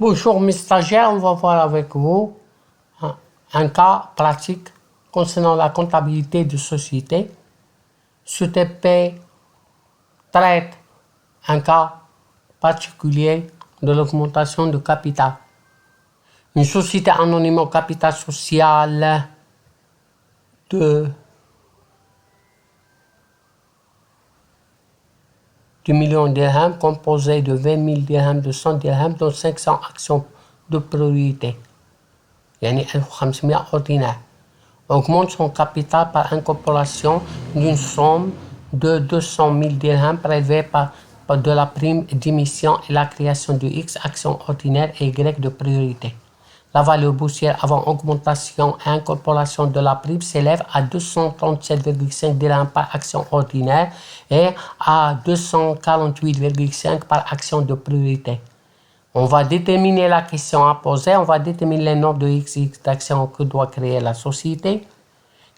Bonjour mes stagiaires, on va voir avec vous un cas pratique concernant la comptabilité de société. CTP traite un cas particulier de l'augmentation de capital. Une société anonyme au capital social de 2 millions de dirhams composée de 20 000 dirhams, de 100 dirhams, dont 500 actions de priorité. Yani 1500 ordinaires. Augmente son capital par incorporation d'une somme de 200 000 dirhams prélevée par de la prime d'émission et la création de X actions ordinaires et Y de priorité. La valeur boursière avant augmentation et incorporation de la prime s'élève à 237,5 dirhams par action ordinaire et à 248,5 par action de priorité. On va déterminer la question à poser, on va déterminer le nombre de XX d'actions que doit créer la société,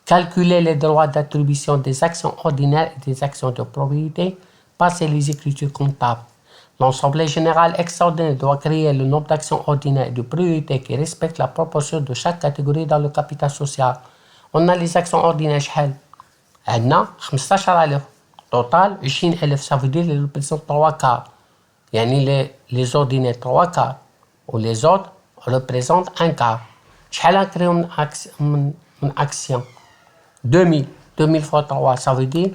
calculer les droits d'attribution des actions ordinaires et des actions de propriété, passer les écritures comptables. L'Assemblée générale extraordinaire doit créer le nombre d'actions ordinaires et de priorité qui respectent la proportion de chaque catégorie dans le capital social. On a les actions ordinaires شحال عندنا 15000 total 20000 ça veut dire les représentent 3 quarts. يعني les ordinaires 3 quarts ou les autres représentent 1 quart. شحال نكريو من action 2000 fois 3 ça veut dire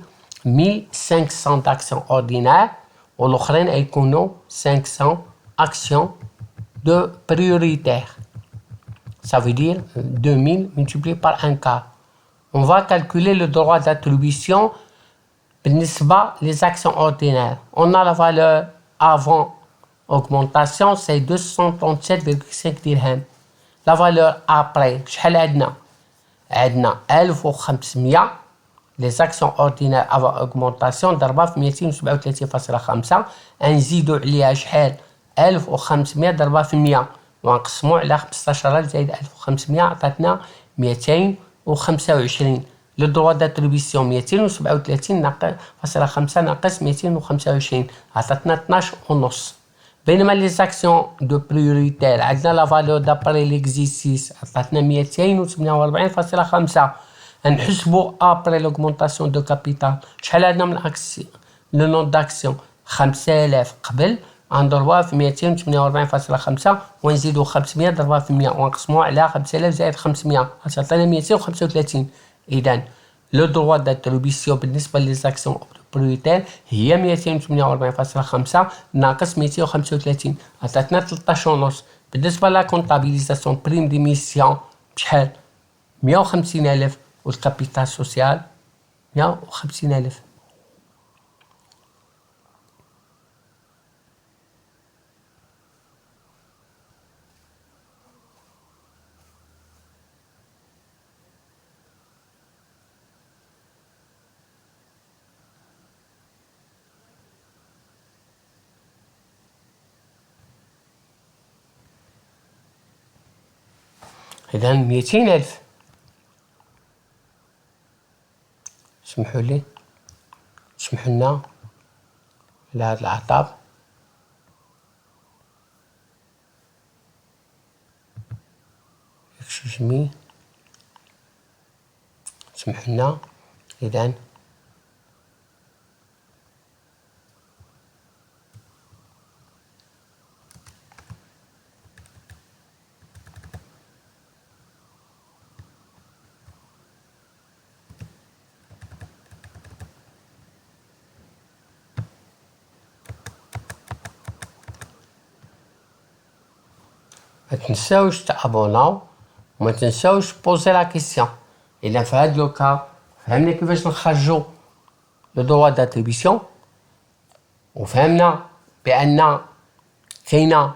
1500 actions ordinaires والآخرين يكونوا 500 actions de prioritaires. Ça veut dire 2000 multiplié par 1 quart. On va calculer le droit d'attribution بالنسبة les actions ordinaires. On a la valeur avant augmentation, c'est 237,5 dirhams. La valeur après, شحال عندنا؟ عندنا 1500 les actions ordinaires avant augmentation ضربها في 237.5 نزيدو عليها شحال 1500 ضربها في 100 ونقسمو على 15000 زائد 1500 عطاتنا 225. لو دروا داتريبيسيون 237.5 ناقص 225 عطاتنا 12 ونص. بينما لي زاكسيون دو بريوريتير عندنا لا فالور دابري ليكزيسيس عطاتنا 248.5. نحسبوا ابري لوغمونطاسيون دو كابيتال شحال عندنا من اكسيون لو نون داكسيون 5000 قبل نضربوها في 248.5 ونزيدو 500 ضربها في 100 ونقسموها على 5000 زائد 500 عطاتنا 235. اذا لو دروا داتريبيسيون بالنسبه لي زاكسيون بريوريتير هي 248.5 ناقص 235 عطاتنا 13 ونص. بالنسبه لا كونطابيليزاسيون بريم ديميسيون بشحال 150000 والكابيتال سوسيال 150000. إذا 200000. سمحوا لي سمحوا لنا على هذا العطاب. اكسكوزمي سمحوا لنا. إذا ما تنساوش تابوناو وما تنساوش بوزي لا كيسيون. اذا في هذا لوكا فهمنا كيفاش نخرجوا لو دروا داتريبيسيون وفهمنا بان كاينه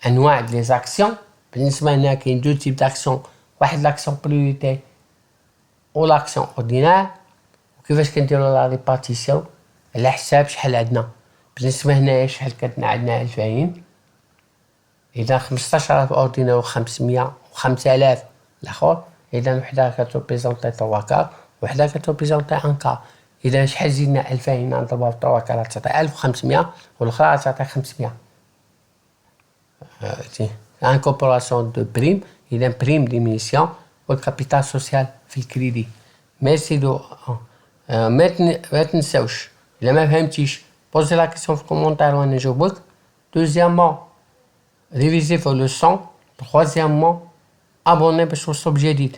انواع لي زاكسيون. بالنسبه لنا كاين دو تيب داكسيون، واحد لاكسيون بريوريتي و لاكسيون اوردينير، وكيفاش كنديروا لا ريبارتيسيون على حساب شحال عندنا. بالنسبه هنايا شحال كتنا عندنا 2000. إذا 15000 أوردينير و500 و5000 الآخر، إذا وحدة كتريبريزونتي 3 كار وحدة كتريبريزونتي 1 كار. إذا شحال زيدنا 2000 نضربوها في 3 كار تعطي 1500 والأخرى تعطي 500. incorporation de prime إلى prime d'émission والكابيتال سوسيال في الكريدي. ميرسي دو ما تنساوش إلا ما فهمتيش بوزي لا كيسيون في الكومونتير وأنا نجاوبك. دوزيامون ريفيزي في لو سون. troisièmement abonné باش توصلوا بجديد.